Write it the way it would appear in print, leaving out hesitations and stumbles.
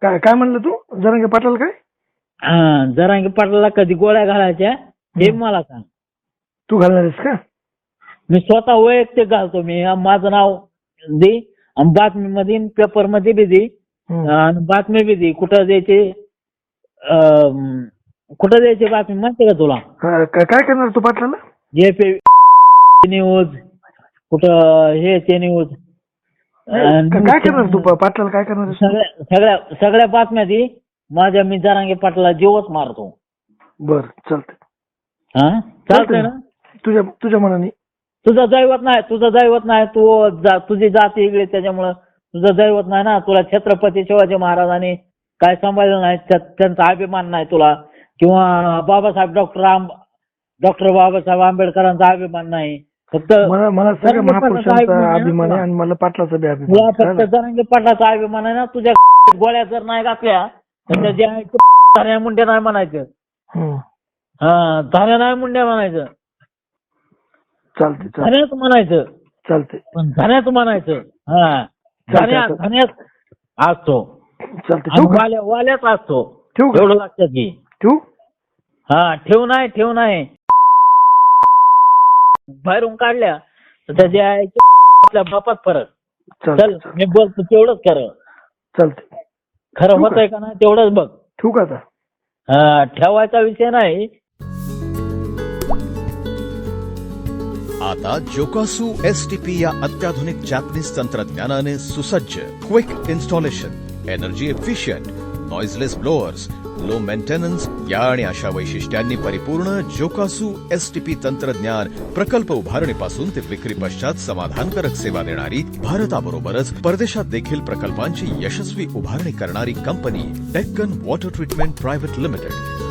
काय काय म्हणलं तू जरांगे पाटील काय जरांगे पाटलाला कधी गोळ्या घालायच्या हे मला सांग. तू घालणार आहेस का? मी स्वतः वैयक्तिक घालतो. मी माझं नाव दे आणि बातमीमध्ये पेपर मध्ये बी दे आणि बातमी बी दे. कुठं द्यायचे कुठं द्यायची बातमी माहिती का तुला? काय करणार तू पाटलाला? जे न्यूज कुठं हे ते न्यूज काय करणार तू पाटलाला काय करणार? सगळ्या बातम्या दे माझ्या. मी जरांगे पाटलाला जीवच मारतो. बर चालतंय. हा चालतंय ना? तुझ्या मनाने. तुझं दैवत नाही. तुझी जाती वेगळी त्याच्यामुळं तुझं दैवत नाही ना. तुला छत्रपती शिवाजी महाराजांनी काय सांभाळलं नाही, त्यांचा अभिमान नाही तुला. किंवा डॉक्टर बाबासाहेब आंबेडकरांचा अभिमान नाही. फक्त मला सगळ्या महापुरुषांचा अभिमान आहे आणि मला पाटलाचा बी अभिमान. तुला फक्त जरांगे पाटलाचा अभिमान आहे ना. तुझ्या गोळ्या जर नाही घातल्या तर धान्या मुंड्या नाही म्हणायचं. हा धान्या नाही मुंड्या म्हणायचं. चालते धान्याच म्हणायचं. चालते पण धान्याच म्हणायचं. हा धान्याच असतो. चालते वाल्याच असतो. ठेवू एवढं लक्षात घे. ठेवू? हा ठेव नाही बाहेरून काढल्या तर त्याच्या आपल्या बापात फरक. चल मी बोलतो तेवढंच खरं. चालते. खरं होतंय का नाही तेवढंच बघ. ठेवू का आता? हा ठेवायचा विषय नाही. आता जोकासू STP या अत्याधुनिक जॅपनीज तंत्रज्ञानाने सुसज्ज, quick installation, energy efficient, noiseless blowers, low maintenance या आणि अशा वैशिष्ट्यांनी परिपूर्ण जोकासू STP तंत्रज्ञान प्रकल्प उभारणीपासून ते विक्री पश्चात समाधानकारक सेवा देणारी, भारताबरोबरच परदेशात देखील प्रकल्पांची यशस्वी उभारणी करणारी company Deccan water treatment private limited.